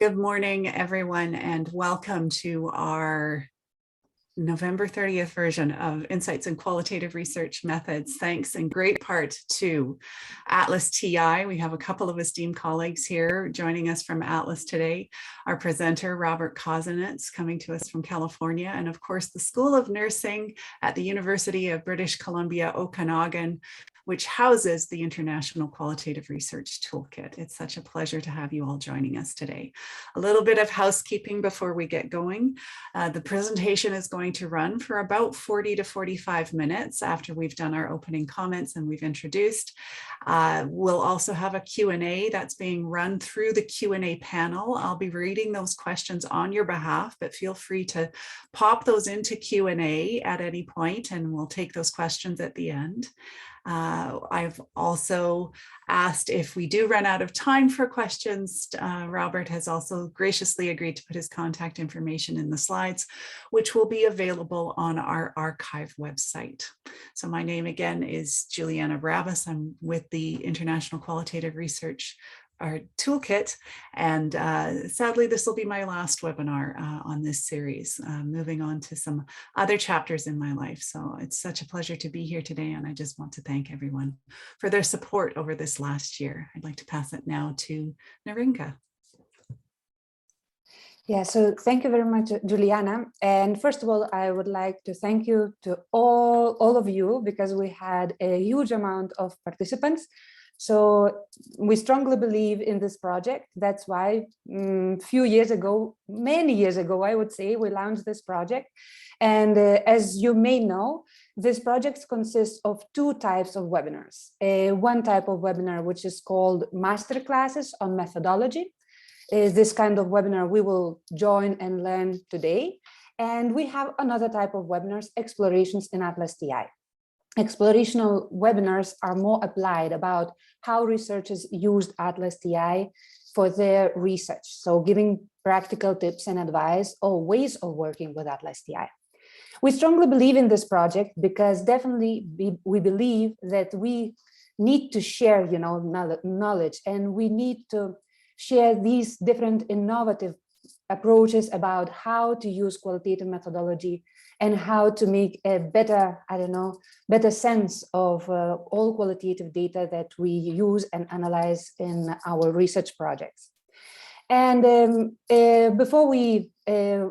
Good morning, everyone, and welcome to our November 30th version of Insights in Qualitative Research Methods. Thanks in great part to ATLAS.ti. We have a couple of esteemed colleagues here joining us from ATLAS today. Our presenter, Robert Kozinets, coming to us from California, and of course, the School of Nursing at the University of British Columbia, Okanagan, which houses the International Qualitative Research Toolkit. It's such a pleasure to have you all joining us today. A little bit of housekeeping before we get going. The presentation is going to run for about 40 to 45 minutes after we've done our opening comments and we've introduced. We'll also have a Q&A that's being run through the Q&A panel. I'll be reading those questions on your behalf, but feel free to pop those into Q&A at any point and we'll take those questions at the end. I've also asked if we do run out of time for questions. Robert has also graciously agreed to put his contact information in the slides, which will be available on our archive website. So my name again is Juliana Brabus. I'm with the International Qualitative Research Toolkit, and sadly this will be my last webinar on this series, moving on to some other chapters in my life. So it's such a pleasure to be here today, and I just want to thank everyone for their support over this last year. I'd like to pass it now to Narinka. Yeah, so thank you very much, Juliana. And first of all, I would like to thank you to all of you, because we had a huge amount of participants. So we strongly believe in this project. That's why few years ago, many years ago, I would say, we launched this project. And as you may know, this project consists of two types of webinars. One type of webinar, which is called masterclasses on methodology. This kind of webinar we will join and learn today. And we have another type of webinars, explorations in ATLAS.ti. Explorational webinars are more applied about how researchers used ATLAS.ti for their research. So giving practical tips and advice or ways of working with ATLAS.ti. We strongly believe in this project because definitely we believe that we need to share, knowledge, and we need to share these different innovative approaches about how to use qualitative methodology and how to make a better, better sense of all qualitative data that we use and analyze in our research projects. And before we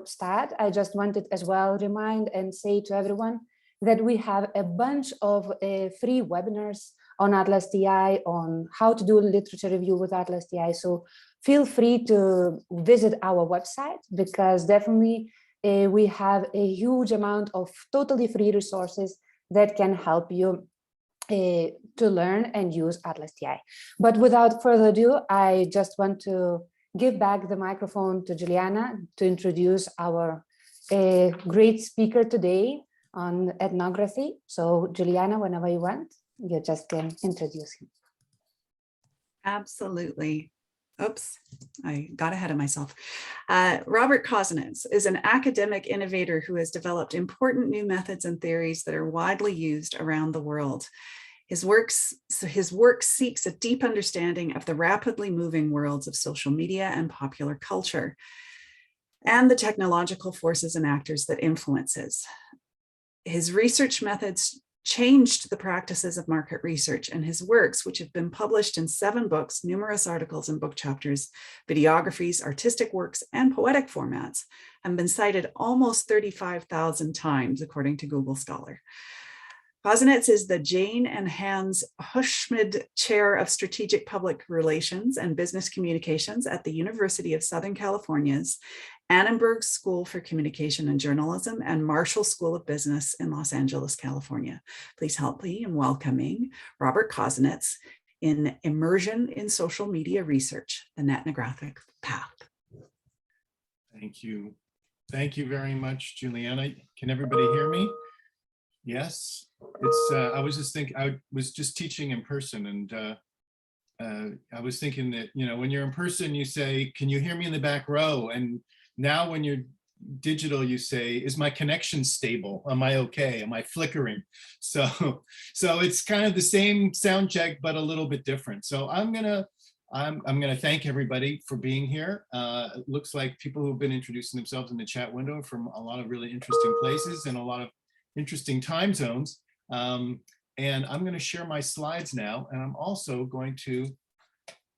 start, I just wanted as well remind and say to everyone that we have a bunch of free webinars on ATLAS.ti on how to do literature review with ATLAS.ti. So feel free to visit our website, because definitely we have a huge amount of totally free resources that can help you to learn and use ATLAS.ti. But without further ado, I just want to give back the microphone to Juliana to introduce our great speaker today on ethnography. So Juliana, whenever you want, you just can introduce him. Absolutely. Oops, I got ahead of myself. Robert Kozinets is an academic innovator who has developed important new methods and theories that are widely used around the world. His work seeks a deep understanding of the rapidly moving worlds of social media and popular culture, and the technological forces and actors that influences. His research methods changed the practices of market research, and his works, which have been published in 7 books, numerous articles and book chapters, videographies, artistic works, and poetic formats, have been cited almost 35,000 times, according to Google Scholar. Kozinets is the Jane and Hans Huschmid Chair of Strategic Public Relations and Business Communications at the University of Southern California's Annenberg School for Communication and Journalism and Marshall School of Business in Los Angeles, California. Please help me in welcoming Robert Kozinets in Immersion in Social Media Research, the Netnographic Path. Thank you. Thank you very much, Juliana. Can everybody hear me? Yes. It's. I was just teaching in person, and I was thinking that, when you're in person, you say, "Can you hear me in the back row?" And now when you're digital, you say, "Is my connection stable? Am I okay? Am I flickering?" So it's kind of the same sound check, but a little bit different. So I'm gonna I'm going to thank everybody for being here. It looks like people who've been introducing themselves in the chat window from a lot of really interesting places and a lot of interesting time zones. And I'm going to share my slides now, and I'm also going to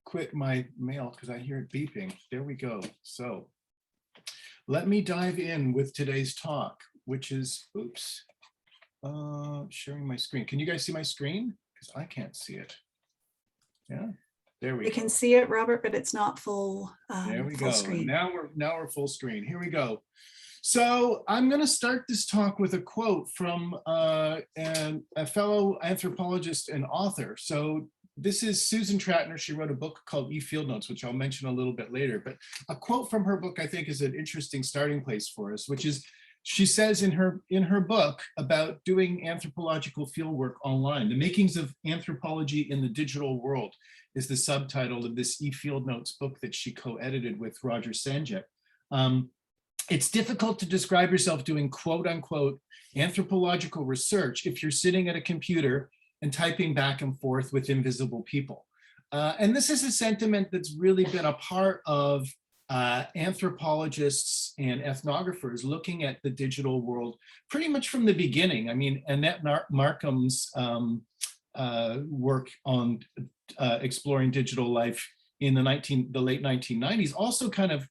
quit my mail because I hear it beeping. There we go. So let me dive in with today's talk, which is, oops, sharing my screen. Can you guys see my screen? Because I can't see it. Yeah, there we We go. can see it, Robert, but it's not full, There we full go. screen. Now we're full screen. Here we go. So I'm going to start this talk with a quote from a fellow anthropologist and author. So this is Susan Tratner. She wrote a book called E-Field Notes, which I'll mention a little bit later. But a quote from her book, I think, is an interesting starting place for us, which is, she says in her book about doing anthropological fieldwork online, the makings of anthropology in the digital world is the subtitle of this E-Field Notes book that she co-edited with Roger Sanjek. It's difficult to describe yourself doing quote unquote anthropological research if you're sitting at a computer and typing back and forth with invisible people. And this is a sentiment that's really been a part of anthropologists and ethnographers looking at the digital world pretty much from the beginning. I mean, Annette Markham's work on exploring digital life in the late 1990s also kind of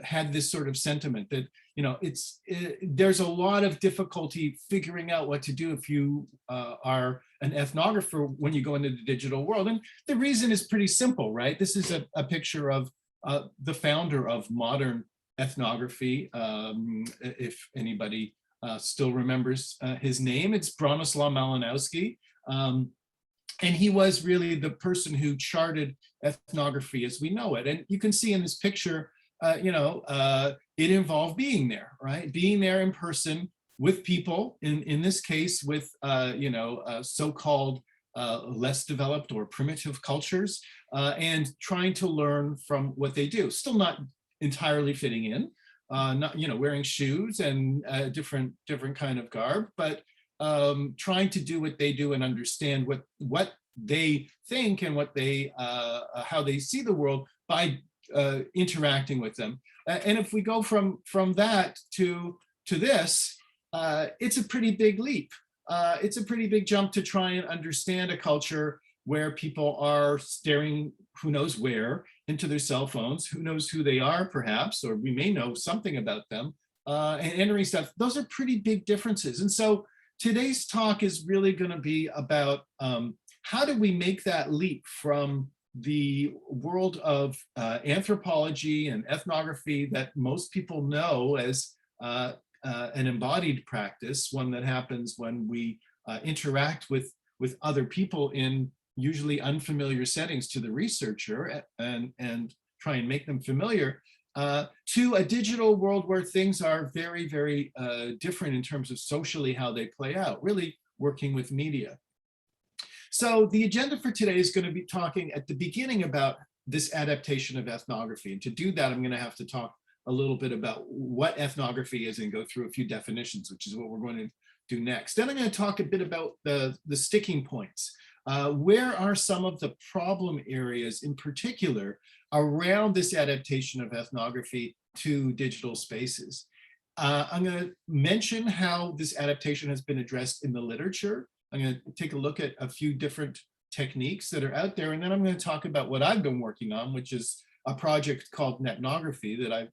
had this sort of sentiment that, you know, there's a lot of difficulty figuring out what to do if you are an ethnographer when you go into the digital world. And the reason is pretty simple, right? This is a picture of the founder of modern ethnography. If anybody still remembers his name, it's Bronislaw Malinowski. And he was really the person who charted ethnography as we know it. And you can see in this picture, it involved being there, right? Being there in person with people, in this case with, so-called less developed or primitive cultures, and trying to learn from what they do. Still not entirely fitting in, not, wearing shoes and different kind of garb, but trying to do what they do and understand what they think and what they, how they see the world by interacting with them. And if we go from that to this, it's a pretty big leap. It's a pretty big jump to try and understand a culture where people are staring who knows where into their cell phones, who knows who they are perhaps, or we may know something about them, and entering stuff. Those are pretty big differences. And so today's talk is really going to be about how do we make that leap from the world of anthropology and ethnography that most people know as an embodied practice, one that happens when we interact with other people in usually unfamiliar settings to the researcher and try and make them familiar, to a digital world where things are very, very different in terms of socially how they play out, really working with media. So the agenda for today is going to be talking at the beginning about this adaptation of ethnography. And to do that, I'm going to have to talk a little bit about what ethnography is and go through a few definitions, which is what we're going to do next. Then I'm going to talk a bit about the sticking points. Where are some of the problem areas in particular around this adaptation of ethnography to digital spaces? I'm going to mention how this adaptation has been addressed in the literature. I'm going to take a look at a few different techniques that are out there, and then I'm going to talk about what I've been working on, which is a project called Netnography that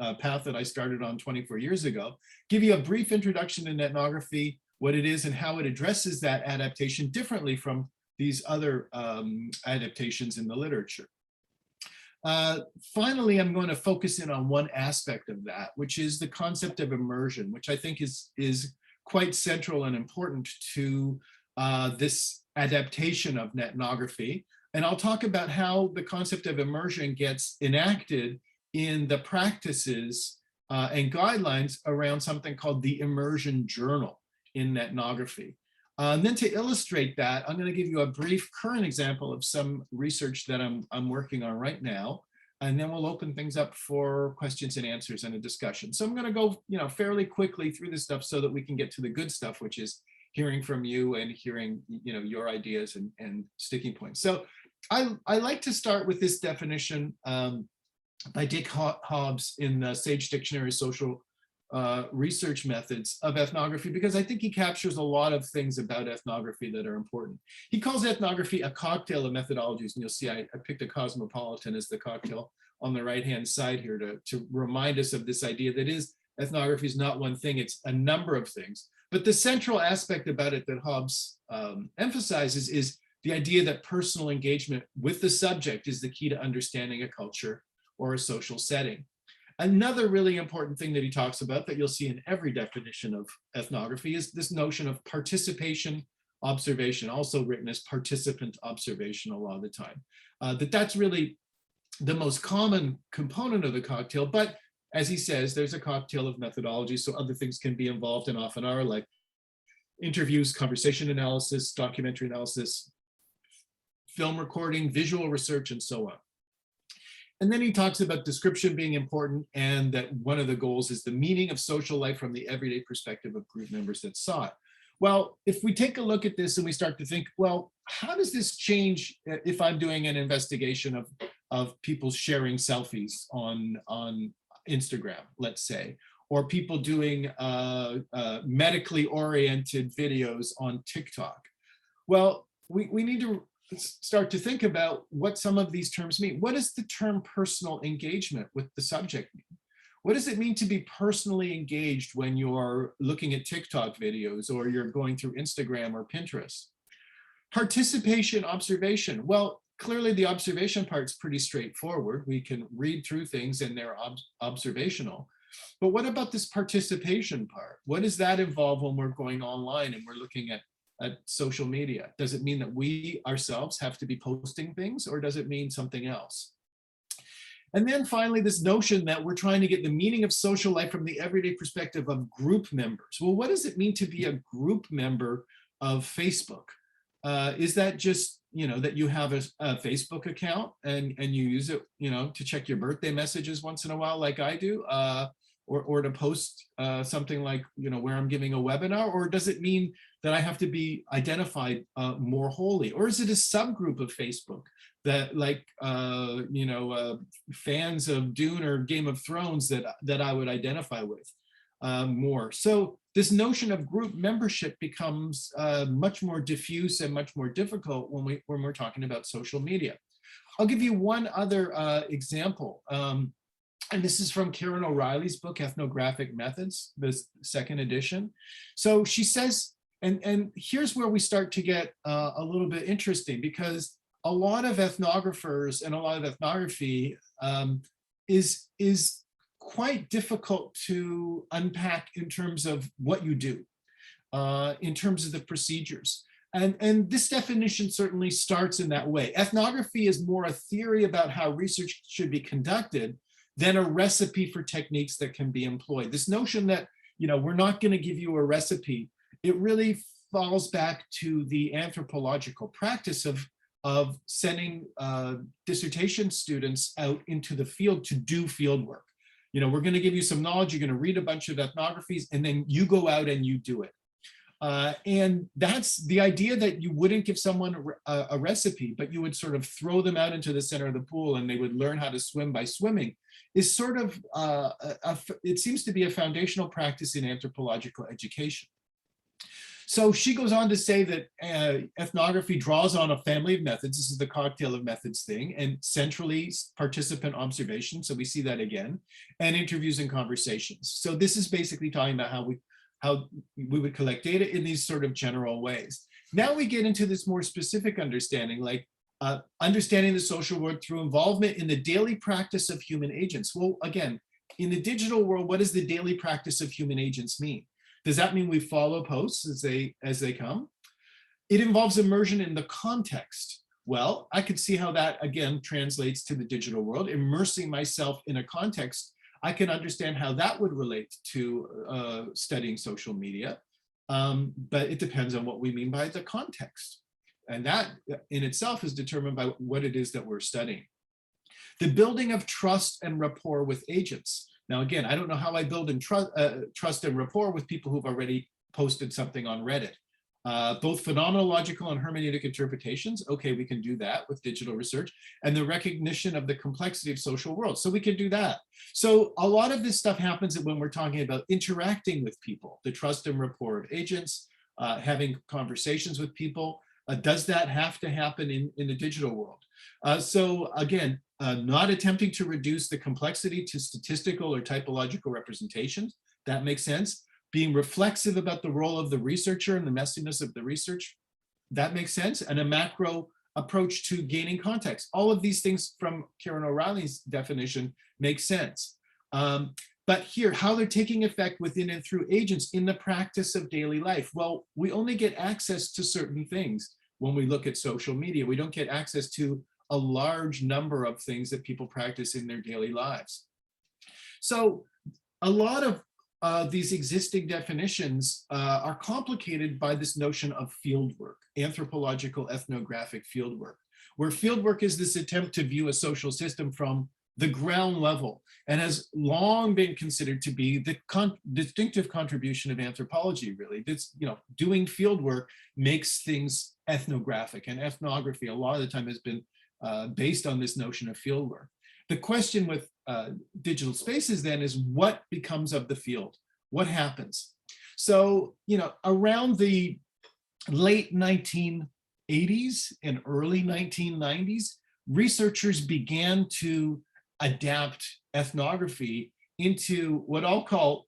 a path that I started on 24 years ago. Give you a brief introduction to Netnography, what it is and how it addresses that adaptation differently from these other adaptations in the literature. Finally, I'm going to focus in on one aspect of that, which is the concept of immersion, which I think is quite central and important to this adaptation of netnography. And I'll talk about how the concept of immersion gets enacted in the practices and guidelines around something called the Immersion Journal in netnography. And then to illustrate that, I'm going to give you a brief current example of some research that I'm working on right now. And then we'll open things up for questions and answers and a discussion. So I'm going to go, fairly quickly through this stuff so that we can get to the good stuff, which is hearing from you and hearing, your ideas and sticking points. So I like to start with this definition by Dick Hobbs in the Sage Dictionary of Social Research Methods of ethnography, because I think he captures a lot of things about ethnography that are important. He calls ethnography a cocktail of methodologies, and you'll see I picked a cosmopolitan as the cocktail on the right-hand side here to remind us of this idea that ethnography is not one thing, it's a number of things. But the central aspect about it that Hobbes emphasizes is the idea that personal engagement with the subject is the key to understanding a culture or a social setting. Another really important thing that he talks about that you'll see in every definition of ethnography is this notion of participation observation, also written as participant observation a lot of the time. That's really the most common component of the cocktail, but as he says, there's a cocktail of methodology, so other things can be involved and often are, like interviews, conversation analysis, documentary analysis, film recording, visual research, and so on. And then he talks about description being important and that one of the goals is the meaning of social life from the everyday perspective of group members that saw it. Well, if we take a look at this and we start to think, well, how does this change if I'm doing an investigation of people sharing selfies on Instagram, let's say, or people doing medically oriented videos on TikTok? Well, we need to start to think about what some of these terms mean. What does the term personal engagement with the subject mean? What does it mean to be personally engaged when you're looking at TikTok videos or you're going through Instagram or Pinterest? Participation observation. Well, clearly the observation part's pretty straightforward. We can read through things and they're observational. But what about this participation part? What does that involve when we're going online and we're looking at social media? Does it mean that we ourselves have to be posting things, or does it mean something else? And then finally, this notion that we're trying to get the meaning of social life from the everyday perspective of group members. Well, what does it mean to be a group member of Facebook? Is that just, that you have a Facebook account and you use it, to check your birthday messages once in a while, like I do, or to post something like, where I'm giving a webinar? Or does it mean that I have to be identified more wholly? Or is it a subgroup of Facebook that, like, fans of Dune or Game of Thrones that I would identify with more? So this notion of group membership becomes much more diffuse and much more difficult when we're talking about social media. I'll give you one other example. And this is from Karen O'Reilly's book, Ethnographic Methods, the second edition. So she says, and here's where we start to get a little bit interesting, because a lot of ethnographers and a lot of ethnography is quite difficult to unpack in terms of what you do, in terms of the procedures. And this definition certainly starts in that way. Ethnography is more a theory about how research should be conducted than a recipe for techniques that can be employed. This notion that, we're not going to give you a recipe, it really falls back to the anthropological practice of sending dissertation students out into the field to do field work. We're going to give you some knowledge, you're going to read a bunch of ethnographies, and then you go out and you do it. And that's the idea, that you wouldn't give someone a recipe, but you would sort of throw them out into the center of the pool and they would learn how to swim by swimming, is sort of, it seems to be a foundational practice in anthropological education. So she goes on to say that ethnography draws on a family of methods. This is the cocktail of methods thing, and centrally participant observation. So we see that again, and interviews and conversations. So this is basically talking about how we would collect data in these sort of general ways. Now we get into this more specific understanding, like understanding the social world through involvement in the daily practice of human agents. Well, again, in the digital world, what does the daily practice of human agents mean? Does that mean we follow posts as they come? It involves immersion in the context. Well, I could see how that, again, translates to the digital world. Immersing myself in a context, I can understand how that would relate to studying social media, but it depends on what we mean by the context. And that in itself is determined by what it is that we're studying. The building of trust and rapport with agents. Now, again, I don't know how I build in trust and rapport with people who've already posted something on Reddit. both phenomenological and hermeneutic interpretations. Okay, we can do that with digital research, and the recognition of the complexity of social worlds. So we can do that. So a lot of this stuff happens when we're talking about interacting with people, the trust and rapport of agents, having conversations with people. Does that have to happen in the digital world? So again, not attempting to reduce the complexity to statistical or typological representations. That makes sense. Being reflexive about the role of the researcher and the messiness of the research. That makes sense. And a macro approach to gaining context. All of these things from Karen O'Reilly's definition make sense. But here, how they're taking effect within and through agents in the practice of daily life. Well, we only get access to certain things when we look at social media. We don't get access to a large number of things that people practice in their daily lives. So a lot of these existing definitions are complicated by this notion of fieldwork, anthropological ethnographic fieldwork, where fieldwork is this attempt to view a social system from the ground level and has long been considered to be the distinctive contribution of anthropology, really. This, doing fieldwork makes things ethnographic, and ethnography a lot of the time has been based on this notion of fieldwork. The question with digital spaces then is what becomes of the field? What happens? So, around the late 1980s and early 1990s, researchers began to adapt ethnography into what I'll call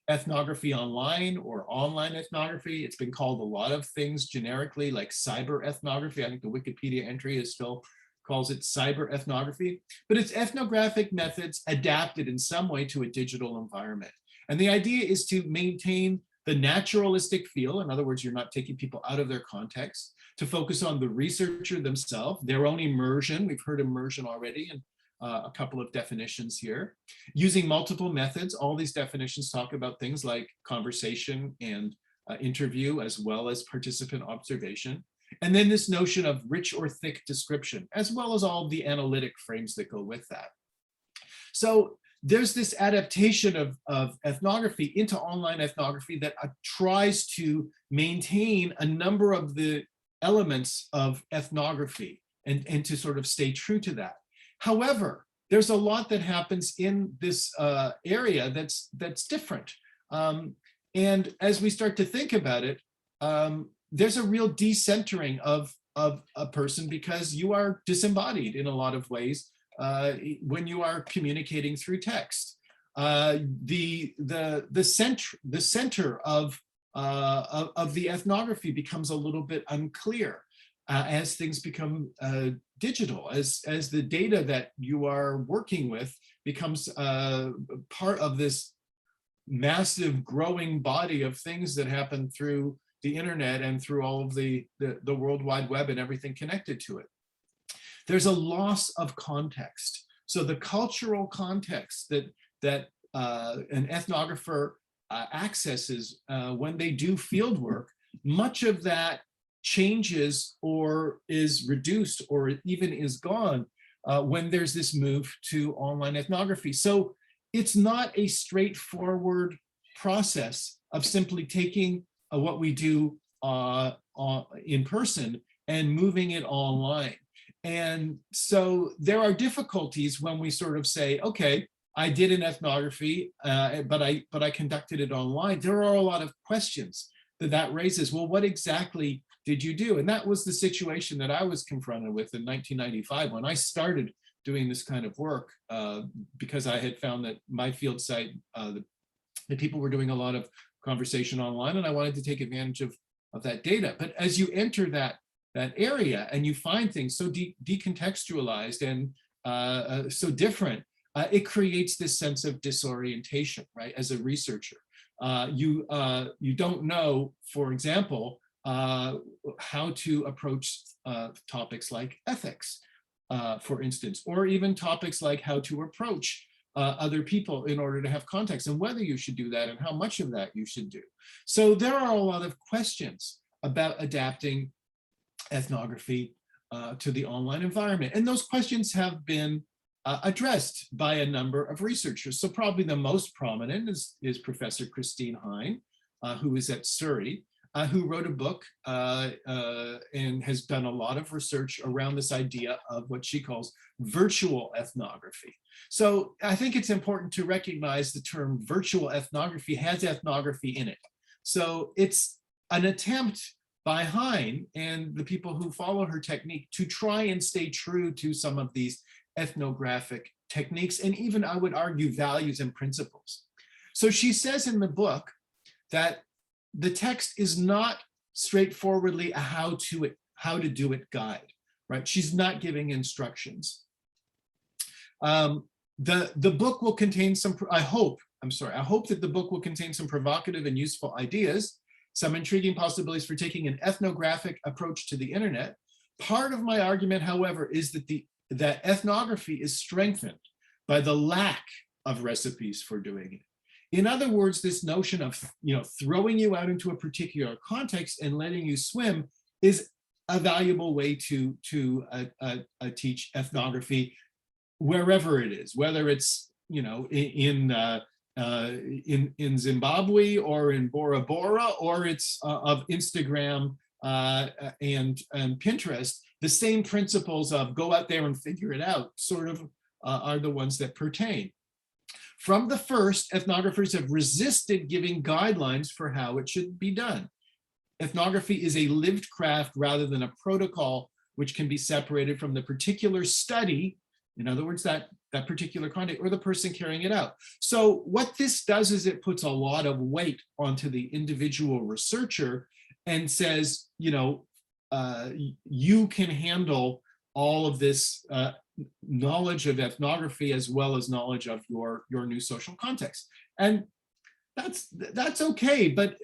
ethnography online or online ethnography. It's been called a lot of things generically, like cyber ethnography. I think the Wikipedia entry is still calls it cyber ethnography, but it's ethnographic methods adapted in some way to a digital environment. And the idea is to maintain the naturalistic feel. In other words, you're not taking people out of their context, to focus on the researcher themselves, their own immersion. We've heard immersion already in a couple of definitions here. Using multiple methods, all these definitions talk about things like conversation and interview, as well as participant observation. And then this notion of rich or thick description, as well as all the analytic frames that go with that. So there's this adaptation of ethnography into online ethnography that tries to maintain a number of the elements of ethnography and to sort of stay true to that. However, there's a lot that happens in this area that's different. And as we start to think about it, there's a real decentering of a person, because you are disembodied in a lot of ways when you are communicating through text. The center of the ethnography becomes a little bit unclear as things become digital, as the data that you are working with becomes part of this massive growing body of things that happen through the internet and through all of the World Wide Web and everything connected to it. There's a loss of context. So the cultural context that an ethnographer accesses when they do field work, much of that changes or is reduced or even is gone when there's this move to online ethnography. So it's not a straightforward process of simply taking what we do in person and moving it online. And so there are difficulties when we sort of say, okay, I did an ethnography, but I conducted it online. There are a lot of questions that raises. Well, what exactly did you do? And that was the situation that I was confronted with in 1995 when I started doing this kind of work, because I had found that my field site, the people were doing a lot of conversation online, and I wanted to take advantage of that data. But as you enter that area and you find things so decontextualized and so different, it creates this sense of disorientation, right? As a researcher, you don't know, for example, how to approach topics like ethics, for instance, or even topics like how to approach other people in order to have context, and whether you should do that and how much of that you should do. So there are a lot of questions about adapting ethnography to the online environment. And those questions have been addressed by a number of researchers. So probably the most prominent is Professor Christine Hein, who is at Surrey. who wrote a book and has done a lot of research around this idea of what she calls virtual ethnography. So I think it's important to recognize the term virtual ethnography has ethnography in it. So it's an attempt by Hein and the people who follow her technique to try and stay true to some of these ethnographic techniques and even, I would argue, values and principles. So she says in the book that the text is not straightforwardly a how to do it guide, right? She's not giving instructions. The book will contain some, I hope that the book will contain some provocative and useful ideas, some intriguing possibilities for taking an ethnographic approach to the internet. Part of my argument, however, is that ethnography is strengthened by the lack of recipes for doing it. In other words, this notion of throwing you out into a particular context and letting you swim is a valuable way to teach ethnography wherever it is, whether it's in Zimbabwe or in Bora Bora, or it's of Instagram and Pinterest. The same principles of go out there and figure it out sort of are the ones that pertain. From the first, ethnographers have resisted giving guidelines for how it should be done. Ethnography is a lived craft rather than a protocol which can be separated from the particular study, in other words, that particular content, or the person carrying it out. So what this does is it puts a lot of weight onto the individual researcher and says, you can handle all of this knowledge of ethnography as well as knowledge of your new social context. And that's okay, but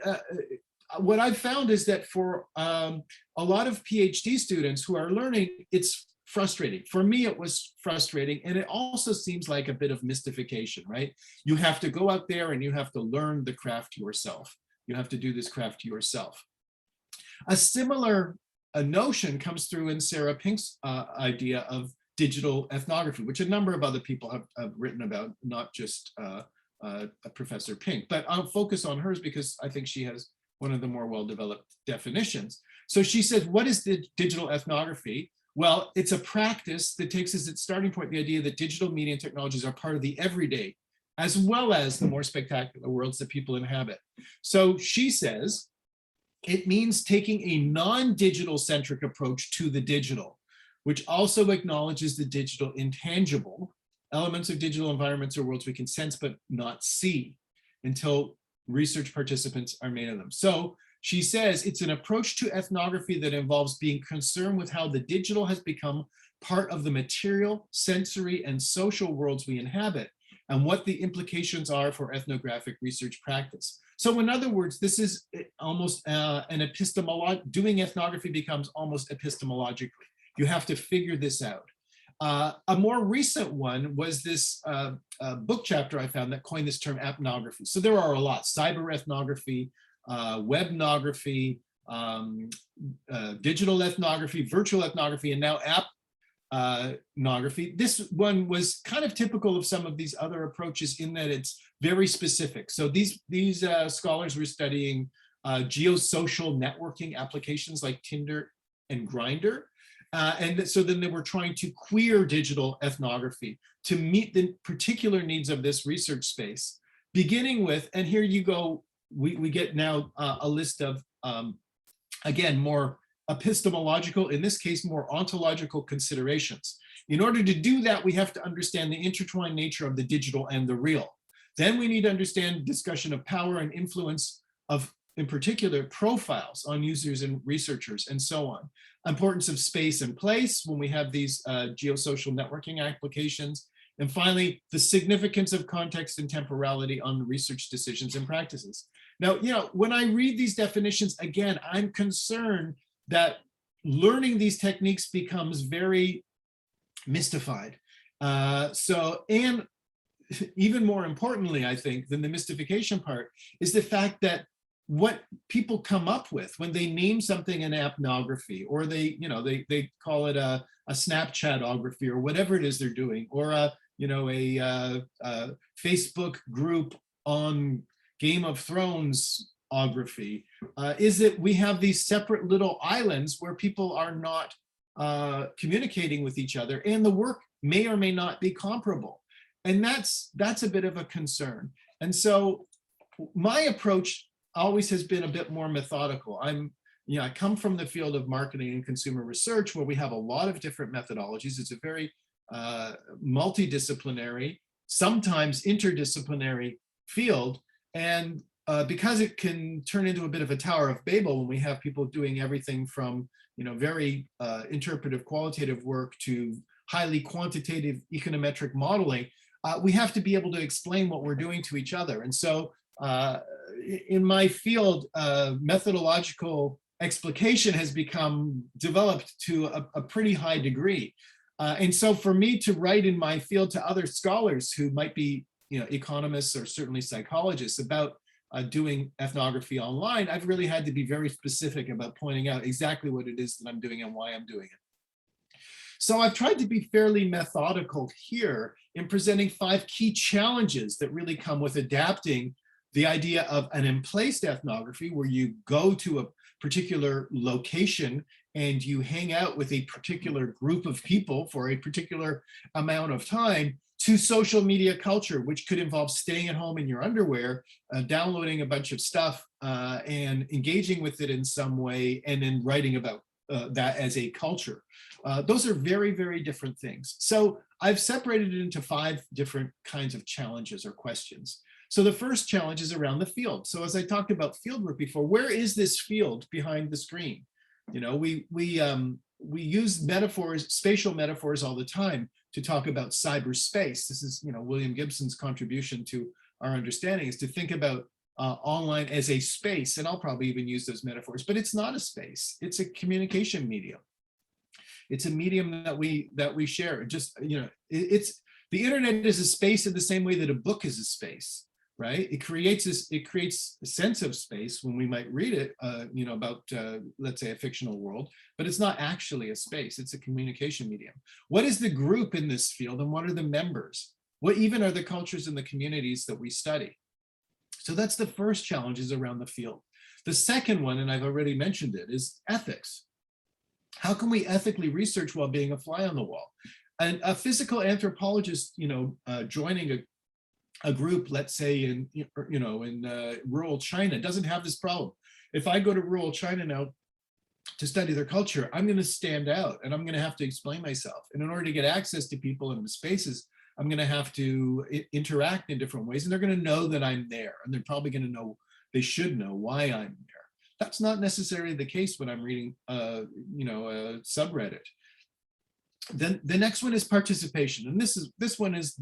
what I've found is that for a lot of PhD students who are learning, it's frustrating. For me, it was frustrating, and it also seems like a bit of mystification, right? You have to go out there and you have to learn the craft yourself. You have to do this craft yourself. A similar notion comes through in Sarah Pink's idea of digital ethnography, which a number of other people have written about, not just Professor Pink, but I'll focus on hers because I think she has one of the more well-developed definitions. So she says, what is the digital ethnography? Well, it's a practice that takes as its starting point the idea that digital media and technologies are part of the everyday, as well as the more spectacular worlds that people inhabit. So she says, it means taking a non-digital centric approach to the digital, which also acknowledges the digital intangible, elements of digital environments or worlds we can sense but not see until research participants are made of them. So she says it's an approach to ethnography that involves being concerned with how the digital has become part of the material, sensory, and social worlds we inhabit, and what the implications are for ethnographic research practice. So in other words, this is almost an epistemology, doing ethnography becomes almost epistemologically. You have to figure this out. A more recent one was this book chapter I found that coined this term appnography. So there are a lot: cyber ethnography, webnography, digital ethnography, virtual ethnography, and now appnography. This one was kind of typical of some of these other approaches in that it's very specific. So these scholars were studying geosocial networking applications like Tinder and Grindr. And so then they were trying to queer digital ethnography to meet the particular needs of this research space, beginning with, and here you go, we get now a list of, again, more epistemological, in this case, more ontological considerations. In order to do that, we have to understand the intertwined nature of the digital and the real. Then we need to understand discussion of power and influence of, in particular, profiles on users and researchers, and so on. Importance of space and place when we have these geosocial networking applications. And finally, the significance of context and temporality on the research decisions and practices. Now, when I read these definitions, again, I'm concerned that learning these techniques becomes very mystified. And even more importantly, I think, than the mystification part is the fact that what people come up with when they name something an appnography, or they call it a Snapchatography, or whatever it is they're doing, or a Facebook group on Game of Thrones ethnography is that we have these separate little islands where people are not communicating with each other, and the work may or may not be comparable. And that's a bit of a concern. And so my approach always has been a bit more methodical. I come from the field of marketing and consumer research, where we have a lot of different methodologies. It's a very multidisciplinary, sometimes interdisciplinary field. And because it can turn into a bit of a Tower of Babel when we have people doing everything from very interpretive qualitative work to highly quantitative econometric modeling, we have to be able to explain what we're doing to each other. And so in my field, methodological explication has become developed to a pretty high degree. And so for me to write in my field to other scholars who might be economists or certainly psychologists about doing ethnography online, I've really had to be very specific about pointing out exactly what it is that I'm doing and why I'm doing it. So I've tried to be fairly methodical here in presenting 5 key challenges that really come with adapting the idea of an emplaced ethnography, where you go to a particular location and you hang out with a particular group of people for a particular amount of time, to social media culture, which could involve staying at home in your underwear, downloading a bunch of stuff and engaging with it in some way, and then writing about that as a culture. Those are very, very different things. So I've separated it into 5 different kinds of challenges or questions. So the first challenge is around the field. So as I talked about fieldwork before, where is this field behind the screen? We use metaphors, spatial metaphors all the time to talk about cyberspace. This is, William Gibson's contribution to our understanding, is to think about online as a space, and I'll probably even use those metaphors, but it's not a space. It's a communication medium. It's a medium that we share. Just, it's the internet is a space in the same way that a book is a space, right? It creates a sense of space when we might read it, about, let's say, a fictional world, but it's not actually a space. It's a communication medium. What is the group in this field, and what are the members? What even are the cultures and the communities that we study? So that's the first challenge, is around the field. The second one, and I've already mentioned it, is ethics. How can we ethically research while being a fly on the wall? And a physical anthropologist, joining a group, let's say in rural China, doesn't have this problem. If I go to rural China now to study their culture, I'm going to stand out and I'm going to have to explain myself. And in order to get access to people in the spaces, I'm going to have to interact in different ways, and they're going to know that I'm there, and they're probably going to know, they should know why I'm there. That's not necessarily the case when I'm reading, a subreddit. Then the next one is participation, and this one is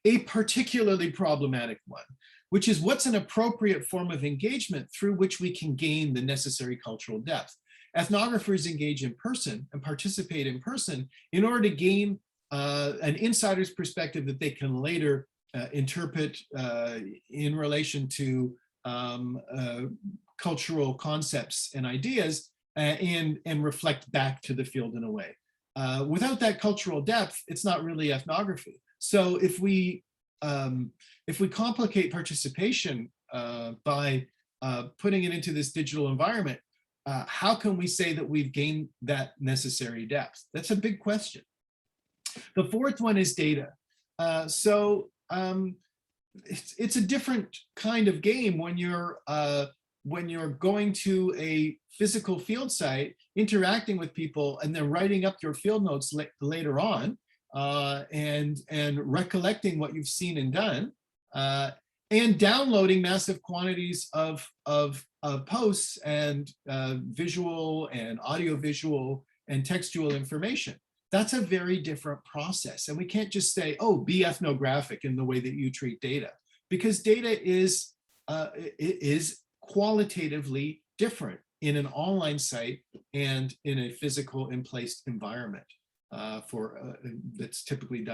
a particularly problematic one, which is what's an appropriate form of engagement through which we can gain the necessary cultural depth. Ethnographers engage in person and participate in person in order to gain an insider's perspective that they can later interpret in relation to cultural concepts and ideas, and reflect back to the field in a way. Without that cultural depth, it's not really ethnography. So if we complicate participation by putting it into this digital environment, how can we say that we've gained that necessary depth? That's a big question. The fourth one is data. It's a different kind of game when you're going to a physical field site, interacting with people, and then writing up your field notes later on, and recollecting what you've seen and done, and downloading massive quantities of posts and visual and audiovisual and textual information. That's a very different process. And we can't just say, oh, be ethnographic in the way that you treat data, because data is qualitatively different in an online site and in a physical and placed environment that's typically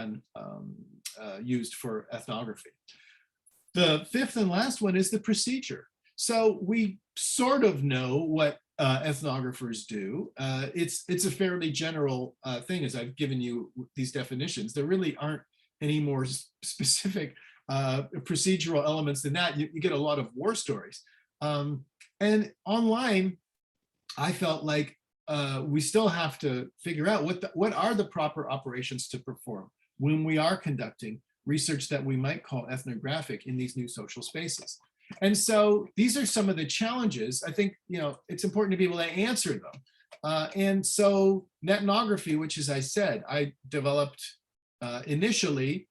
used for ethnography. The fifth and last one is the procedure. So we sort of know what ethnographers do. It's a fairly general thing, as I've given you these definitions. There really aren't any more specific procedural elements than that. You get a lot of war stories. And online, I felt like we still have to figure out what are the proper operations to perform when we are conducting research that we might call ethnographic in these new social spaces. And so these are some of the challenges. I think, it's important to be able to answer them. And so Netnography, which, as I said, I developed initially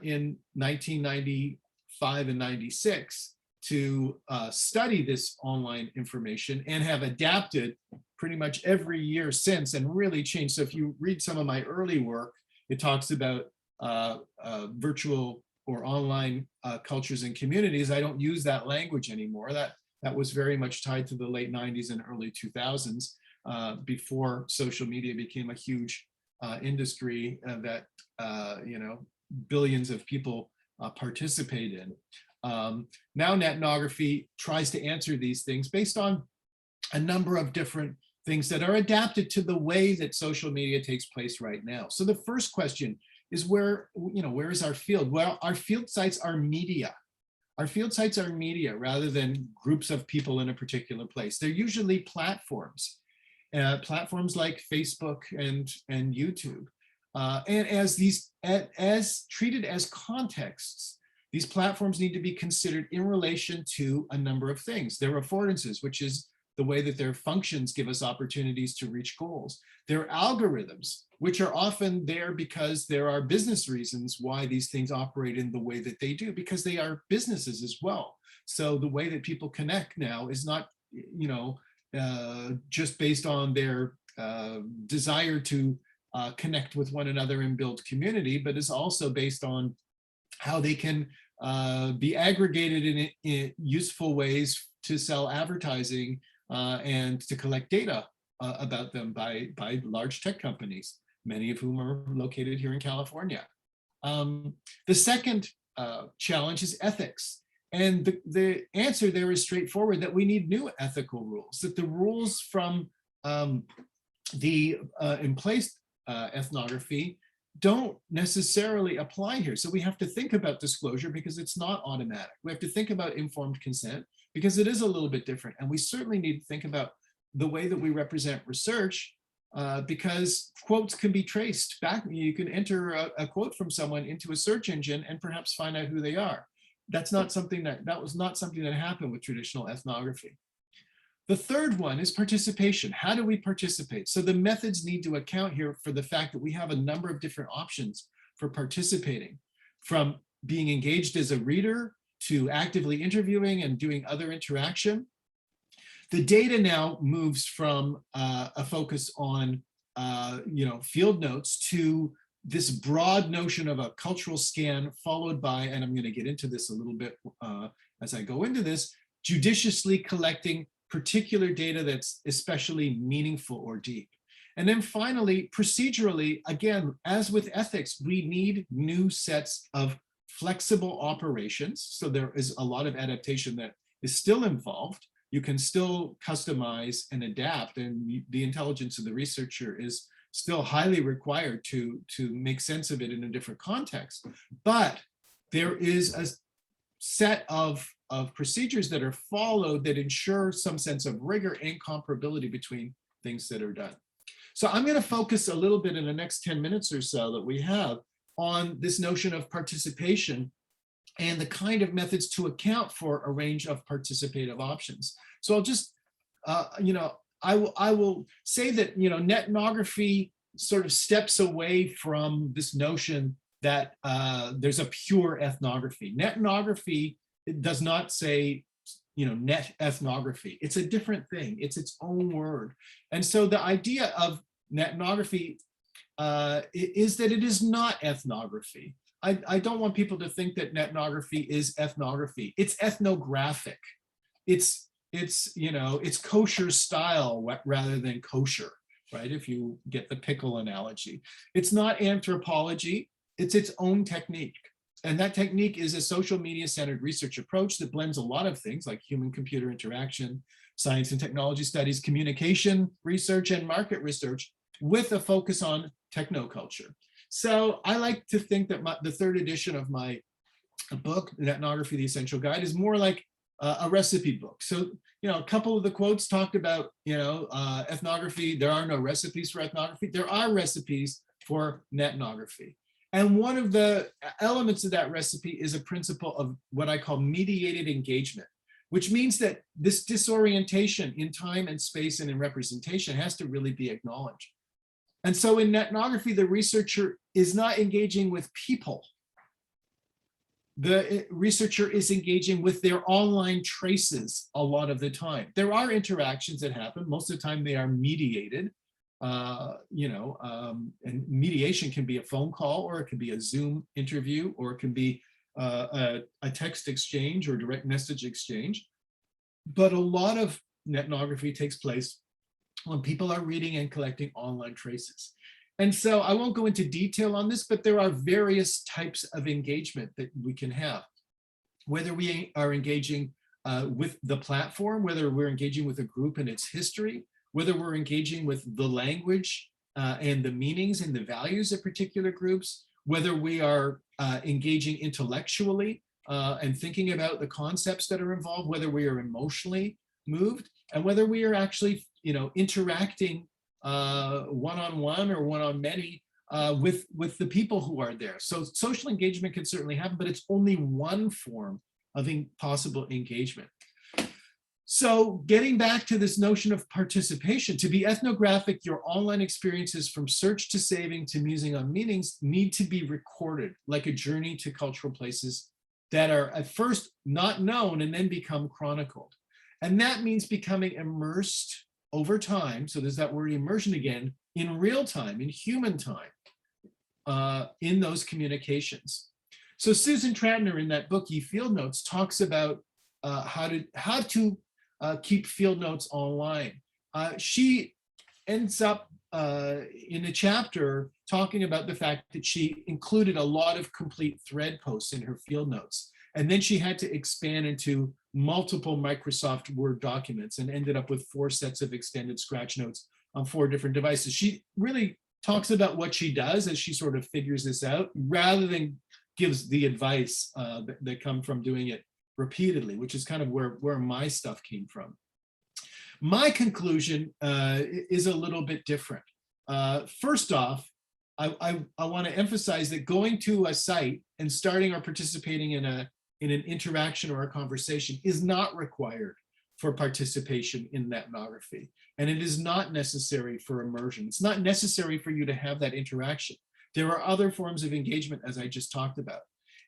in 1995 and 96 to study this online information, and have adapted pretty much every year since and really changed. So if you read some of my early work, it talks about virtual or online cultures and communities. I don't use that language anymore. That was very much tied to the late 90s and early 2000s, before social media became a huge industry that billions of people participate in. Now Netnography tries to answer these things based on a number of different things that are adapted to the way that social media takes place right now. So the first question is where is our field? Well, our field sites are media. Our field sites are media rather than groups of people in a particular place. They're usually platforms, platforms like Facebook and YouTube. And as treated as contexts, these platforms need to be considered in relation to a number of things. Their affordances, which is the way that their functions give us opportunities to reach goals. Their algorithms, which are often there because there are business reasons why these things operate in the way that they do, because they are businesses as well. So the way that people connect now is not, just based on their desire to connect with one another and build community, but is also based on how they can be aggregated in useful ways to sell advertising and to collect data about them by large tech companies, many of whom are located here in California. The second challenge is ethics. And the answer there is straightforward, that we need new ethical rules, that the rules from the in place ethnography don't necessarily apply here. So we have to think about disclosure because it's not automatic. We have to think about informed consent because it is a little bit different. And we certainly need to think about the way that we represent research because quotes can be traced back. You can enter a quote from someone into a search engine and perhaps find out who they are. That was not something that happened with traditional ethnography. The third one is participation. How do we participate? So the methods need to account here for the fact that we have a number of different options for participating, from being engaged as a reader to actively interviewing and doing other interaction. The data now moves from a focus on field notes to this broad notion of a cultural scan, followed by, and I'm going to get into this a little bit as I go into this, judiciously collecting particular data that's especially meaningful or deep. And then finally, procedurally, again, as with ethics, we need new sets of flexible operations. So there is a lot of adaptation that is still involved. You can still customize and adapt, and the intelligence of the researcher is still highly required to make sense of it in a different context. But there is a set of procedures that are followed that ensure some sense of rigor and comparability between things that are done. So I'm going to focus a little bit in the next 10 minutes or so that we have on this notion of participation and the kind of methods to account for a range of participative options. So I'll just, I will say that, Netnography sort of steps away from this notion that there's a pure ethnography. Netnography, it does not say, net ethnography. It's a different thing. It's its own word. And so the idea of netnography is that it is not ethnography. I don't want people to think that netnography is ethnography. It's ethnographic. It's kosher style rather than kosher, right? If you get the pickle analogy. It's not anthropology. It's its own technique. And that technique is a social media centered research approach that blends a lot of things like human computer interaction, science and technology studies, communication research, and market research with a focus on technoculture. So I like to think that the third edition of my book, Netnography, the Essential Guide, is more like a recipe book. So, a couple of the quotes talked about, ethnography. There are no recipes for ethnography. There are recipes for netnography. And one of the elements of that recipe is a principle of what I call mediated engagement, which means that this disorientation in time and space and in representation has to really be acknowledged. And so in netnography, the researcher is not engaging with people. The researcher is engaging with their online traces a lot of the time. There are interactions that happen. Most of the time they are mediated, and mediation can be a phone call, or it can be a Zoom interview, or it can be a text exchange or direct message exchange. But a lot of netnography takes place when people are reading and collecting online traces. And so I won't go into detail on this, but there are various types of engagement that we can have. Whether we are engaging with the platform, whether we're engaging with a group and its history, whether we're engaging with the language and the meanings and the values of particular groups, whether we are engaging intellectually and thinking about the concepts that are involved, whether we are emotionally moved, and whether we are actually, interacting one-on-one or one-on-many with the people who are there. So social engagement can certainly happen, but it's only one form of possible engagement. So getting back to this notion of participation, to be ethnographic, your online experiences from search to saving to musing on meanings need to be recorded, like a journey to cultural places that are at first not known and then become chronicled. And that means becoming immersed over time. So there's that word immersion again, in real time, in human time, in those communications. So Susan Tratner in that book, Field Notes, talks about how to keep field notes online. She ends up in a chapter talking about the fact that she included a lot of complete thread posts in her field notes. And then she had to expand into multiple Microsoft Word documents and ended up with 4 sets of extended scratch notes on 4 different devices. She really talks about what she does as she sort of figures this out, rather than gives the advice that come from doing it repeatedly, which is kind of where my stuff came from. My conclusion is a little bit different. First off, I want to emphasize that going to a site and starting or participating in an interaction or a conversation is not required for participation in ethnography. And it is not necessary for immersion. It's not necessary for you to have that interaction. There are other forms of engagement, as I just talked about.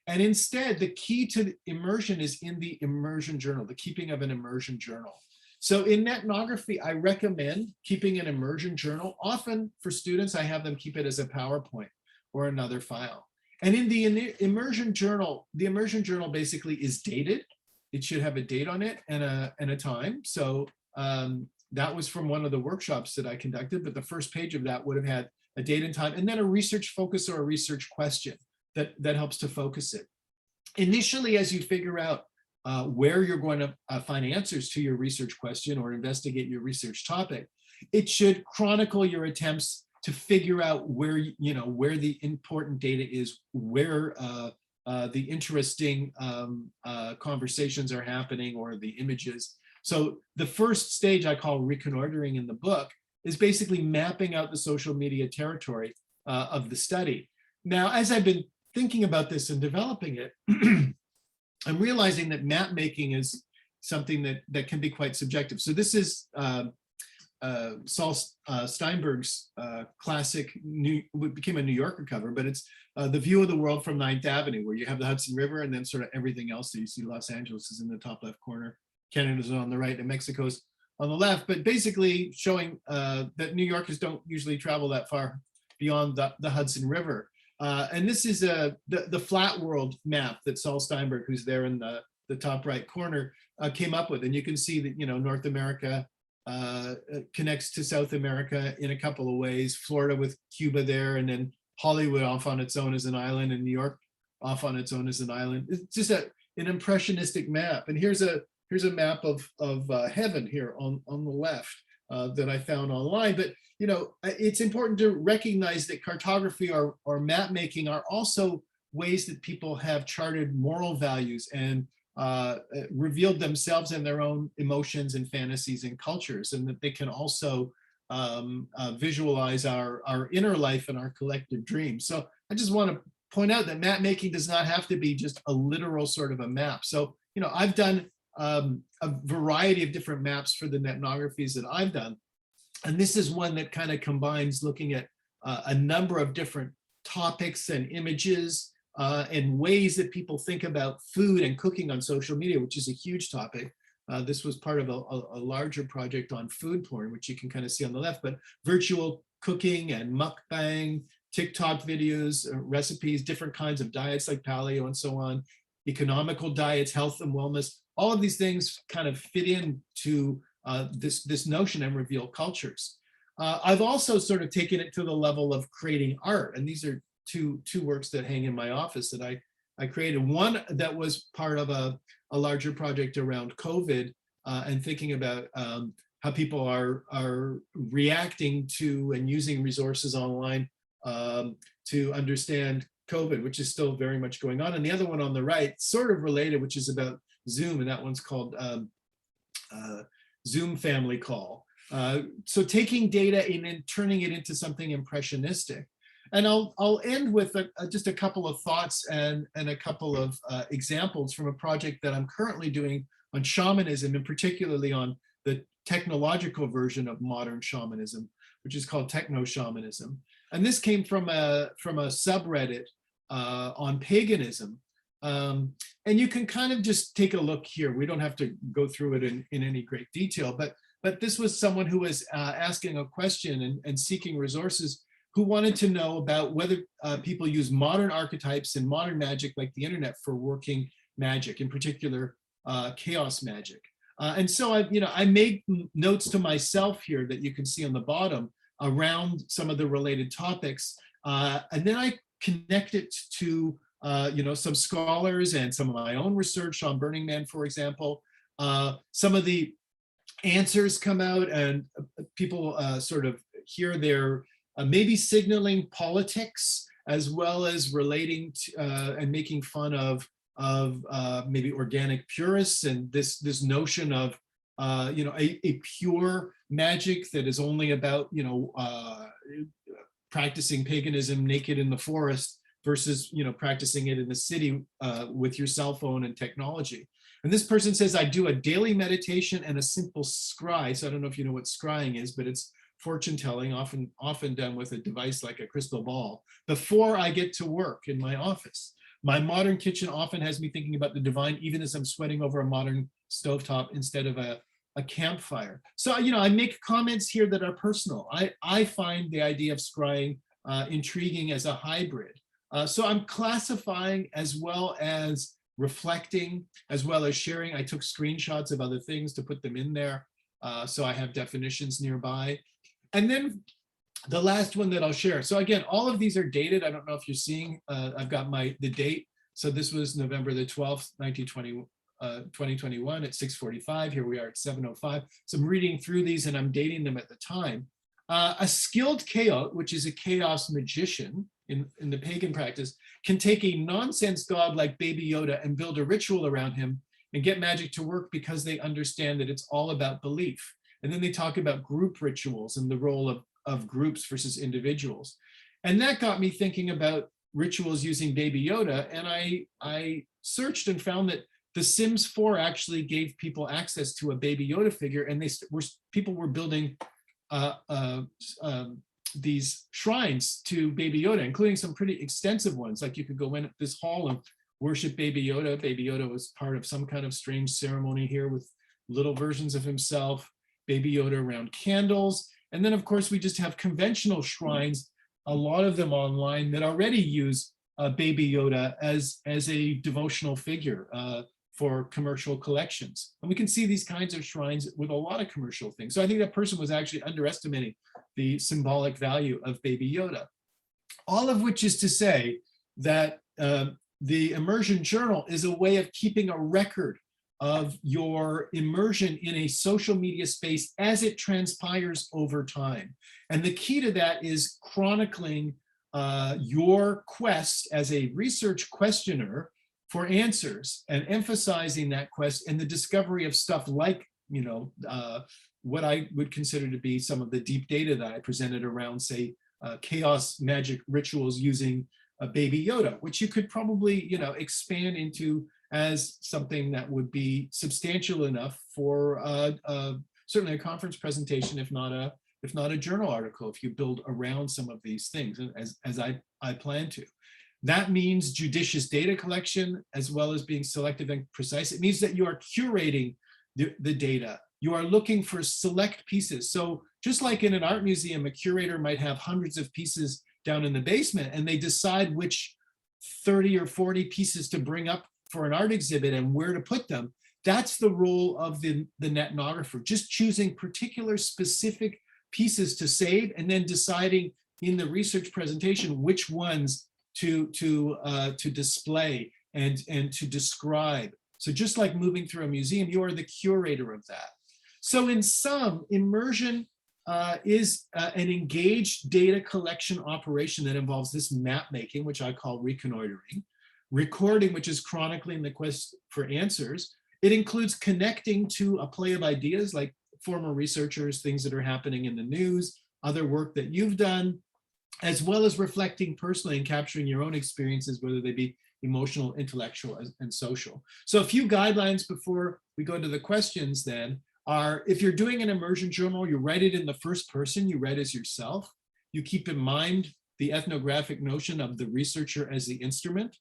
And instead, the key to immersion is in the immersion journal, the keeping of an immersion journal. So in ethnography, I recommend keeping an immersion journal. Often for students, I have them keep it as a PowerPoint or another file. And in the immersion journal basically is dated. It should have a date on it and a time. So that was from one of the workshops that I conducted, but the first page of that would have had a date and time, and then a research focus or a research question that helps to focus it. Initially, as you figure out where you're going to find answers to your research question or investigate your research topic, it should chronicle your attempts to figure out where the important data is, where the interesting conversations are happening, or the images. So the first stage I call reconnoitering in the book is basically mapping out the social media territory of the study. Now, as I've been thinking about this and developing it, I'm realizing that map making is something that can be quite subjective. So this is Saul Steinberg's classic, what became a New Yorker cover, but it's the view of the world from 9th Avenue, where you have the Hudson River and then sort of everything else. So you see Los Angeles is in the top left corner, Canada's on the right, and Mexico's on the left, but basically showing that New Yorkers don't usually travel that far beyond the Hudson River. And this is the flat world map that Saul Steinberg, who's there in the top right corner, came up with. And you can see that, North America connects to South America in a couple of ways, Florida with Cuba there, and then Hollywood off on its own as an island, and New York off on its own as an island. It's just an impressionistic map. And here's a map of heaven here on the left that I found online. But it's important to recognize that cartography or map making are also ways that people have charted moral values and revealed themselves and their own emotions and fantasies and cultures, and that they can also visualize our inner life and our collective dreams. So I just want to point out that map making does not have to be just a literal sort of a map. So, I've done a variety of different maps for the netnographies that I've done. And this is one that kind of combines looking at a number of different topics and images and ways that people think about food and cooking on social media, which is a huge topic. This was part of a larger project on food porn, which you can kind of see on the left, but virtual cooking and mukbang, TikTok videos, recipes, different kinds of diets like paleo and so on, economical diets, health and wellness, all of these things kind of fit into this notion and reveal cultures. I've also sort of taken it to the level of creating art, and these are two works that hang in my office that I created. One that was part of a larger project around COVID and thinking about how people are reacting to and using resources online to understand COVID, which is still very much going on. And the other one on the right, sort of related, which is about Zoom, and that one's called Zoom Family Call. So taking data and then turning it into something impressionistic. And I'll end with just a couple of thoughts and a couple of examples from a project that I'm currently doing on shamanism, and particularly on the technological version of modern shamanism, which is called techno-shamanism. And this came from a subreddit on paganism. And you can kind of just take a look here. We don't have to go through it in any great detail, but this was someone who was asking a question and seeking resources, who wanted to know about whether people use modern archetypes and modern magic like the internet for working magic, in particular chaos magic. And so I made notes to myself here that you can see on the bottom around some of the related topics. And then I connect it to some scholars and some of my own research on Burning Man, for example. Some of the answers come out and people sort of hear their maybe signaling politics, as well as relating to and making fun of maybe organic purists and this notion of a pure magic that is only about practicing paganism naked in the forest versus practicing it in the city with your cell phone and technology. And this person says, I do a daily meditation and a simple scry. So I don't know if you know what scrying is, but it's fortune telling, often done with a device like a crystal ball, before I get to work in my office. My modern kitchen often has me thinking about the divine, even as I'm sweating over a modern stovetop instead of a campfire. So, I make comments here that are personal. I find the idea of scrying intriguing as a hybrid. So I'm classifying as well as reflecting, as well as sharing. I took screenshots of other things to put them in there. So I have definitions nearby. And then the last one that I'll share. So again, all of these are dated. I don't know if you're seeing, I've got the date. So this was November the 12th, 2021 at 6:45. Here we are at 7:05. So I'm reading through these and I'm dating them at the time. A skilled chaot, which is a chaos magician in the pagan practice, can take a nonsense god like Baby Yoda and build a ritual around him and get magic to work because they understand that it's all about belief. And then they talk about group rituals and the role of groups versus individuals. And that got me thinking about rituals using Baby Yoda. And I searched and found that The Sims 4 actually gave people access to a Baby Yoda figure, and people were building these shrines to Baby Yoda, including some pretty extensive ones. Like you could go in this hall and worship Baby Yoda. Baby Yoda was part of some kind of strange ceremony here with little versions of himself, Baby Yoda around candles. And then of course we just have conventional shrines, a lot of them online, that already use Baby Yoda as a devotional figure for commercial collections. And we can see these kinds of shrines with a lot of commercial things. So I think that person was actually underestimating the symbolic value of Baby Yoda. All of which is to say that the Immersion Journal is a way of keeping a record of your immersion in a social media space as it transpires over time. And the key to that is chronicling your quest as a research questioner for answers and emphasizing that quest and the discovery of stuff like, what I would consider to be some of the deep data that I presented around, say, chaos magic rituals using a Baby Yoda, which you could probably, expand into as something that would be substantial enough for certainly a conference presentation, if not a journal article, if you build around some of these things, as I plan to. That means judicious data collection, as well as being selective and precise. It means that you are curating the data. You are looking for select pieces. So just like in an art museum, a curator might have hundreds of pieces down in the basement, and they decide which 30 or 40 pieces to bring up for an art exhibit and where to put them. That's the role of the netnographer, just choosing particular specific pieces to save and then deciding in the research presentation which ones to display and to describe. So just like moving through a museum, you are the curator of that. So in sum, immersion is an engaged data collection operation that involves this map making, which I call reconnoitering, recording, which is chronicling the quest for answers. It includes connecting to a play of ideas like former researchers, things that are happening in the news, other work that you've done, as well as reflecting personally and capturing your own experiences, whether they be emotional, intellectual, and social. So a few guidelines before we go to the questions then are, if you're doing an immersion journal, you write it in the first person, you write as yourself. You keep in mind the ethnographic notion of the researcher as the instrument.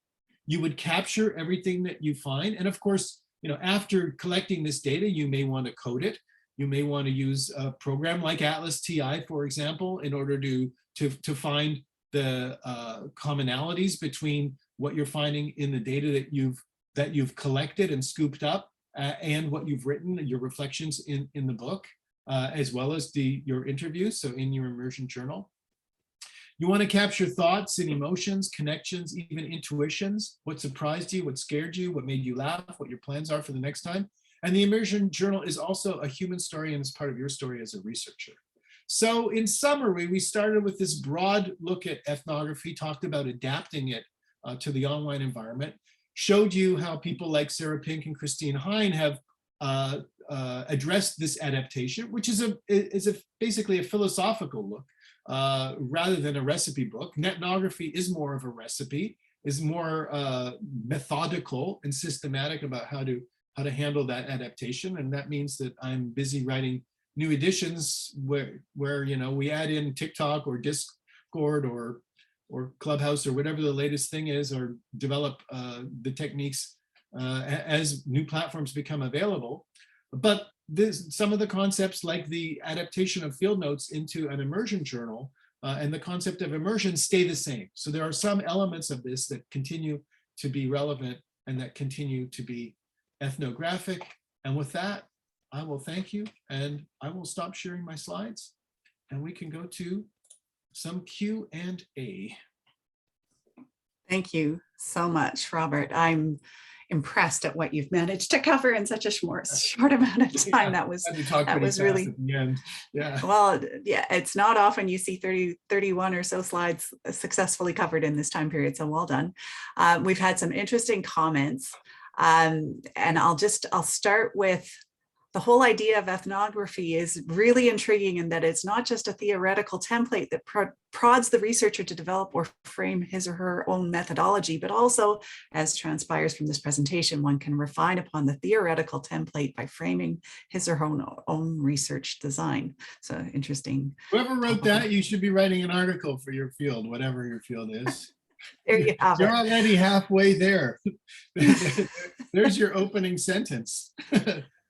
You would capture everything that you find. And of course, after collecting this data, you may want to code it. You may want to use a program like ATLAS.ti, for example, in order to find the commonalities between what you're finding in the data that you've collected and scooped up and what you've written, your reflections in the book, as well as your interviews, so in your immersion journal. You want to capture thoughts and emotions, connections, even intuitions, what surprised you, what scared you, what made you laugh, what your plans are for the next time. And the immersion journal is also a human story and is part of your story as a researcher. So in summary, we started with this broad look at ethnography, talked about adapting it to the online environment, showed you how people like Sarah Pink and Christine Hine have addressed this adaptation, which is basically a philosophical look rather than a recipe book. Netnography is more of a recipe, is more methodical and systematic about how to handle that adaptation. And that means that I'm busy writing new editions where we add in TikTok or Discord or Clubhouse or whatever the latest thing is, or develop the techniques as new platforms become available. But some of the concepts, like the adaptation of field notes into an immersion journal and the concept of immersion, stay the same. So there are some elements of this that continue to be relevant and that continue to be ethnographic. And with that, I will thank you, and I will stop sharing my slides, and we can go to some Q&A. Thank you so much, Robert. I'm impressed at what you've managed to cover in such a short amount of time. That was really, yeah. Well, yeah, it's not often you see 31 or so slides successfully covered in this time period, so well done. We've had some interesting comments, and I'll start with the whole idea of ethnography is really intriguing in that it's not just a theoretical template that prods the researcher to develop or frame his or her own methodology, but also, as transpires from this presentation, one can refine upon the theoretical template by framing his or her own research design. So interesting. Whoever wrote that, you should be writing an article for your field, whatever your field is. There you have it. You're already halfway there. There's your opening sentence.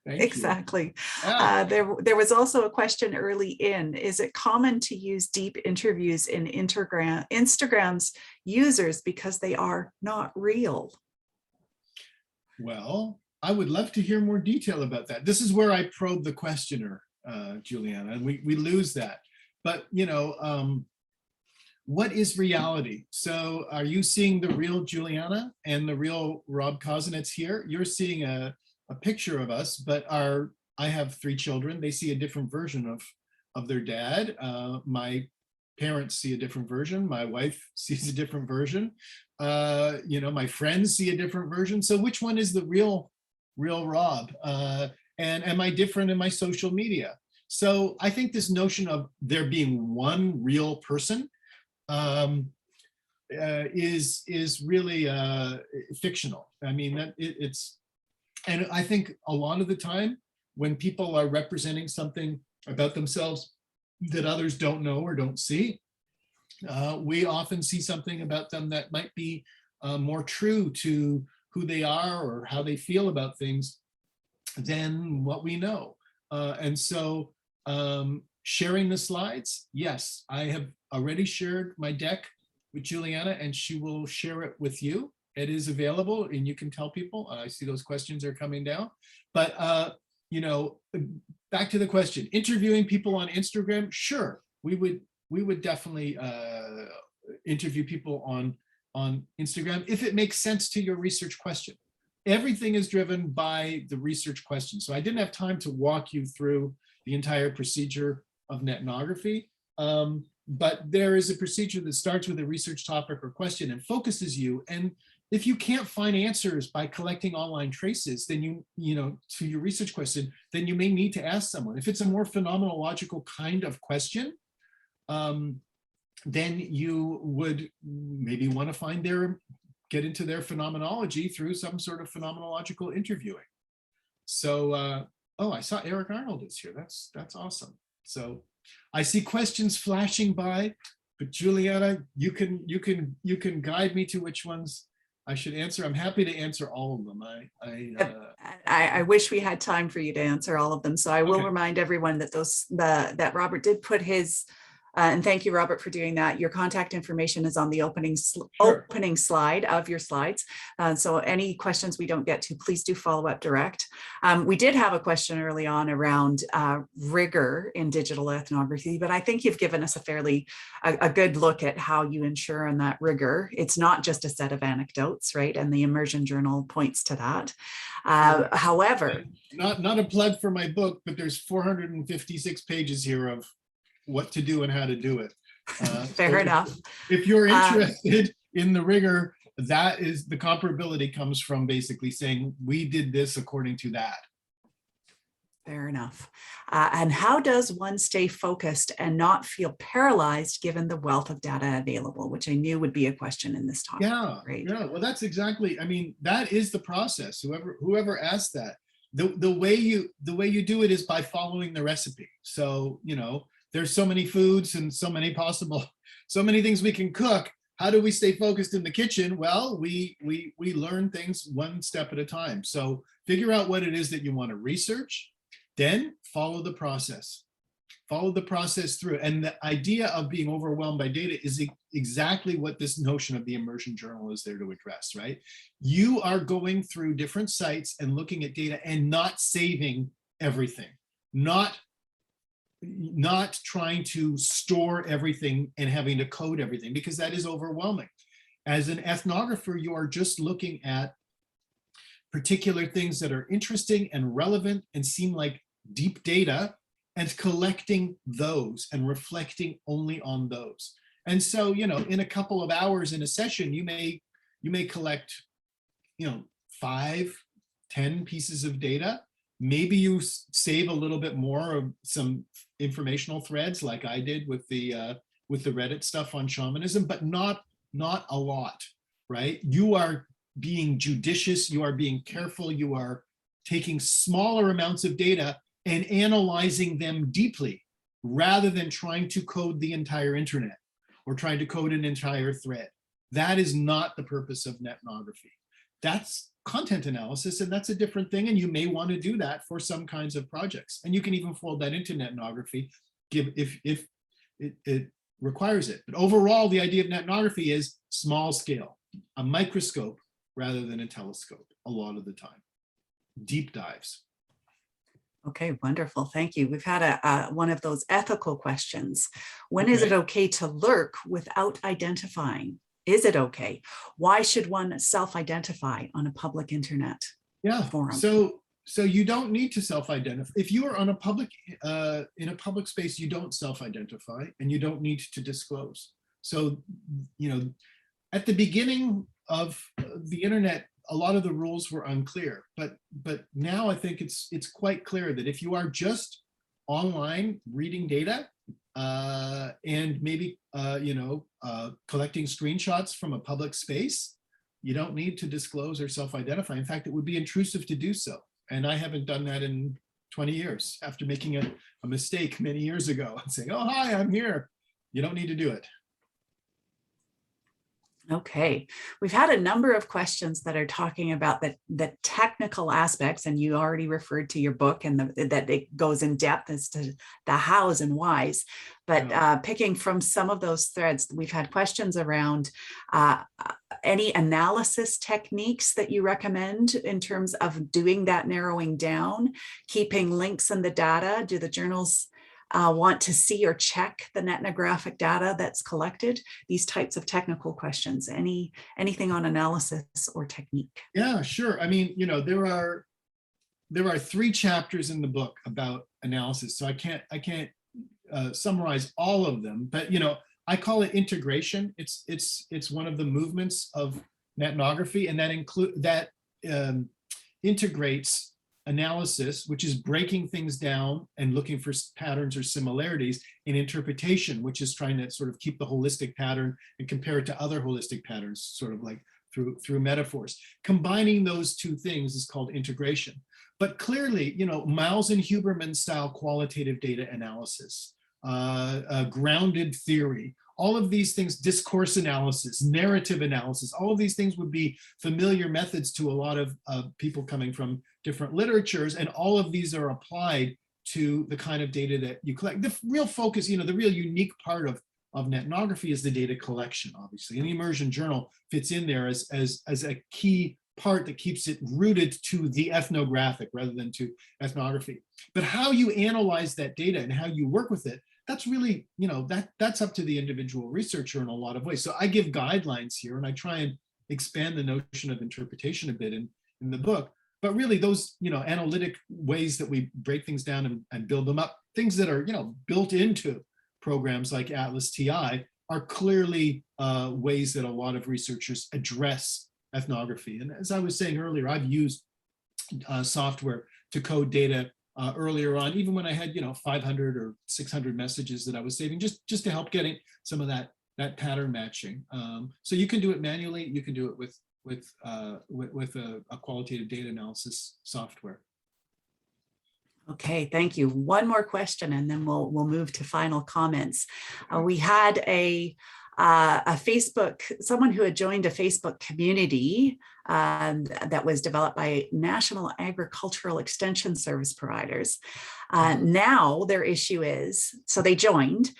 Exactly. There was also a question early in, is it common to use deep interviews in Instagram's users because they are not real? Well, I would love to hear more detail about that. This is where I probe the questioner, Juliana, and we lose that. But, what is reality? So are you seeing the real Juliana and the real Rob Kozinets here? You're seeing a picture of us, but I have 3 children. They see a different version of their dad. My parents see a different version. My wife sees a different version. You know, my friends see a different version. So which one is the real Rob? And am I different in my social media? So I think this notion of there being one real person is really fictional. I mean, and I think a lot of the time when people are representing something about themselves that others don't know or don't see, we often see something about them that might be more true to who they are or how they feel about things than what we know. And so sharing the slides, yes, I have already shared my deck with Juliana and she will share it with you. It is available and you can tell people. I see those questions are coming down. But, you know, back to the question, interviewing people on Instagram, sure, we would definitely interview people on Instagram if it makes sense to your research question. Everything is driven by the research question. So I didn't have time to walk you through the entire procedure of Netnography, but there is a procedure that starts with a research topic or question and focuses you. And if you can't find answers by collecting online traces, then you know, to your research question, then you may need to ask someone. If it's a more phenomenological kind of question, then you would maybe want to get into their phenomenology through some sort of phenomenological interviewing. So, oh, I saw Eric Arnold is here. That's awesome. So I see questions flashing by, but Juliana, you can guide me to which ones I should answer. I'm happy to answer all of them. I wish we had time for you to answer all of them. So I will Okay. remind everyone that that Robert did put his, and thank you, Robert, for doing that. Your contact information is on the opening slide of your slides. So any questions we don't get to, please do follow up direct. We did have a question early on around rigor in digital ethnography, but I think you've given us a good look at how you ensure on that rigor. It's not just a set of anecdotes, right? And the Immersion journal points to that. However, not a plug for my book, but there's 456 pages here of what to do and how to do it. Fair enough. If you're interested in the rigor, that is the comparability comes from basically saying we did this according to that. Fair enough. And how does one stay focused and not feel paralyzed given the wealth of data available, which I knew would be a question in this talk. Yeah, right? Yeah. Well, that's exactly. I mean, that is the process. Whoever asked that, the way you do it is by following the recipe. So you know, there's so many foods and so many things we can cook. How do we stay focused in the kitchen? Well, we learn things one step at a time. So figure out what it is that you want to research, then follow the process. Follow the process through. And the idea of being overwhelmed by data is exactly what this notion of the Immersion journal is there to address, right? You are going through different sites and looking at data and not saving everything, not trying to store everything and having to code everything, because that is overwhelming. As an ethnographer, you are just looking at particular things that are interesting and relevant and seem like deep data and collecting those and reflecting only on those. And so, you know, in a couple of hours in a session, you may collect, you know, 5, 10 pieces of data. Maybe you save a little bit more of some informational threads like I did with the Reddit stuff on shamanism, but not a lot, right? You are being judicious, you are being careful, you are taking smaller amounts of data and analyzing them deeply rather than trying to code the entire internet or trying to code an entire thread. That is not the purpose of netnography. That's content analysis, and that's a different thing, and you may want to do that for some kinds of projects. And you can even fold that into netnography if it requires it. But overall, the idea of netnography is small scale, a microscope rather than a telescope a lot of the time. Deep dives. Okay, wonderful. Thank you. We've had one of those ethical questions. When is it okay to lurk without identifying? Is it okay? Why should one self-identify on a public internet forum? So so you don't need to self-identify. If you are on a public, in a public space, you don't self-identify and you don't need to disclose. So, at the beginning of the internet, a lot of the rules were unclear, but now I think it's quite clear that if you are just online reading data and maybe collecting screenshots from a public space, you don't need to disclose or self-identify. In fact, it would be intrusive to do so. And I haven't done that in 20 years after making a mistake many years ago and saying, oh, hi, I'm here. You don't need to do it. Okay, we've had a number of questions that are talking about the technical aspects, and you already referred to your book and that it goes in depth as to the hows and whys. But picking from some of those threads, we've had questions around any analysis techniques that you recommend in terms of doing that narrowing down, keeping links in the data. Do the journals want to see or check the Netnographic data that's collected? These types of technical questions. Anything on analysis or technique? Yeah, sure. I mean, there are 3 chapters in the book about analysis, so I can't summarize all of them. But I call it integration. It's one of the movements of Netnography, and that integrates analysis, which is breaking things down and looking for patterns or similarities, in interpretation, which is trying to sort of keep the holistic pattern and compare it to other holistic patterns, sort of like through metaphors. Combining those 2 things is called integration. But clearly, Miles and Huberman style qualitative data analysis, grounded theory, all of these things, discourse analysis, narrative analysis, all of these things would be familiar methods to a lot of people coming from different literatures, and all of these are applied to the kind of data that you collect. The real focus, the real unique part of Netnography is the data collection, obviously, and the Immersion journal fits in there as a key part that keeps it rooted to the ethnographic rather than to ethnography. But how you analyze that data and how you work with it, that's really, that's up to the individual researcher in a lot of ways. So I give guidelines here, and I try and expand the notion of interpretation a bit in the book. But really those, analytic ways that we break things down and build them up, things that are, built into programs like ATLAS.ti are clearly ways that a lot of researchers address ethnography. And as I was saying earlier, I've used software to code data earlier on, even when I had 500 or 600 messages that I was saving, just to help getting some of that pattern matching. So you can do it manually. You can do it with a qualitative data analysis software. Okay, thank you. One more question, and then we'll move to final comments. We had a Facebook, someone who had joined a Facebook community that was developed by National Agricultural Extension Service providers. Now their issue is, so they joined.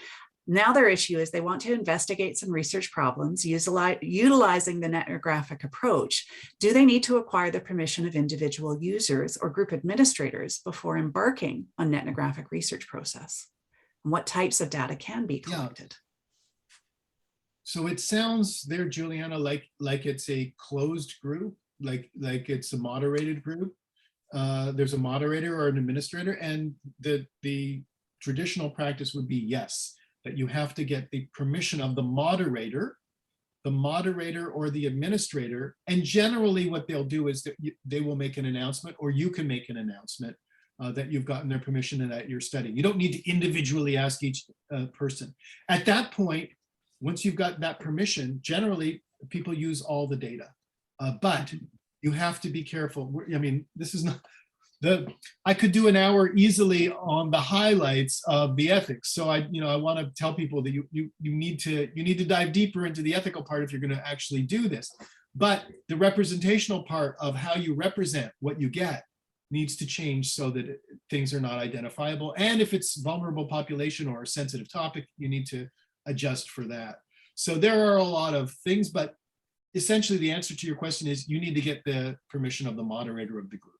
Now their issue is they want to investigate some research problems utilizing the Netnographic approach. Do they need to acquire the permission of individual users or group administrators before embarking on Netnographic research process? And what types of data can be collected? Yeah. So it sounds there, Juliana, like it's a closed group, like it's a moderated group. There's a moderator or an administrator, and the traditional practice would be yes, that you have to get the permission of the moderator or the administrator. And generally what they'll do is that they will make an announcement, or you can make an announcement that you've gotten their permission and that you're studying. You don't need to individually ask each person. At that point, once you've got that permission, generally people use all the data, but you have to be careful. I mean, this is not, I could do an hour easily on the highlights of the ethics. So I want to tell people that you need to dive deeper into the ethical part if you're going to actually do this. But the representational part of how you represent what you get needs to change so that things are not identifiable. And if it's vulnerable population or a sensitive topic, you need to adjust for that. So there are a lot of things, but essentially the answer to your question is you need to get the permission of the moderator of the group.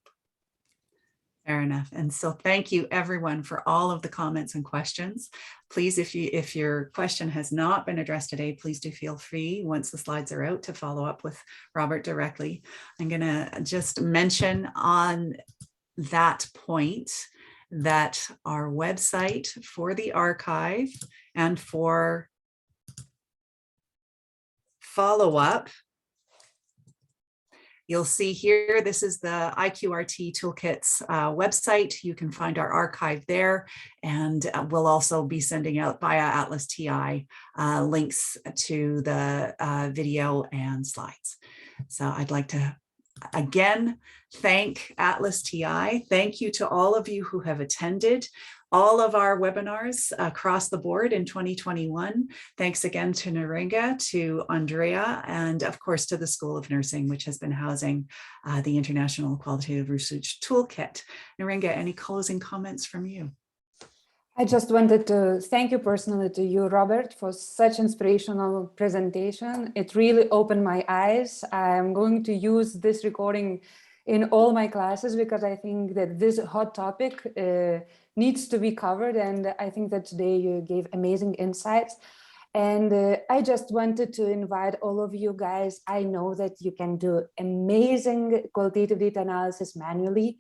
Fair enough. And so thank you everyone for all of the comments and questions. Please, if your question has not been addressed today, please do feel free once the slides are out to follow up with Robert directly. I'm going to just mention on that point that our website for the archive and for follow-up, you'll see here, this is the IQRT Toolkit's website. You can find our archive there, and we'll also be sending out via ATLAS.ti links to the video and slides. So I'd like to again thank ATLAS.ti. Thank you to all of you who have attended all of our webinars across the board in 2021. Thanks again to Naringa, to Andrea, and of course to the School of Nursing, which has been housing the International Qualitative Research Toolkit. Naringa, any closing comments from you? I just wanted to thank you personally to you, Robert, for such inspirational presentation. It really opened my eyes. I'm going to use this recording in all my classes because I think that this hot topic needs to be covered. And I think that today you gave amazing insights. And I just wanted to invite all of you guys. I know that you can do amazing qualitative data analysis manually,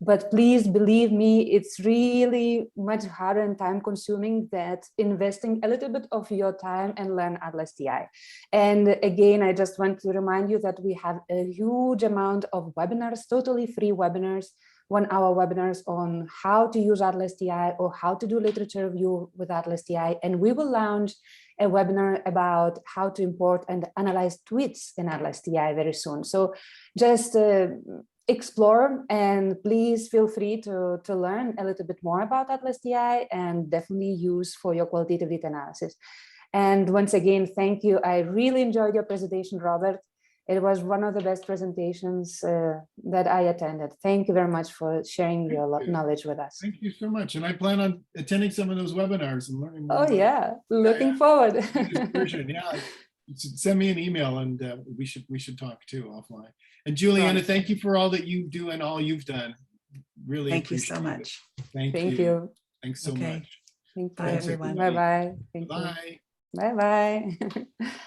but please believe me, it's really much harder and time consuming than investing a little bit of your time and learn ATLAS.ti. And again, I just want to remind you that we have a huge amount of webinars, totally free webinars, 1-hour webinars on how to use ATLAS.ti or how to do literature review with ATLAS.ti. And we will launch a webinar about how to import and analyze tweets in ATLAS.ti very soon. So just explore, and please feel free to learn a little bit more about ATLAS.ti and definitely use for your qualitative data analysis. And once again, thank you. I really enjoyed your presentation, Robert. It was one of the best presentations that I attended. Thank you very much for sharing your knowledge with us. Thank you so much. And I plan on attending some of those webinars and learning more. Oh yeah, looking forward. Yeah, send me an email, and we should talk too offline. And Juliana, thank you for all that you do and all you've done. Really Thank you so appreciate it. much. Thank you. Thanks so Okay. much. Thank Bye, you. everyone. Bye-bye. Thank you. Bye. Bye-bye.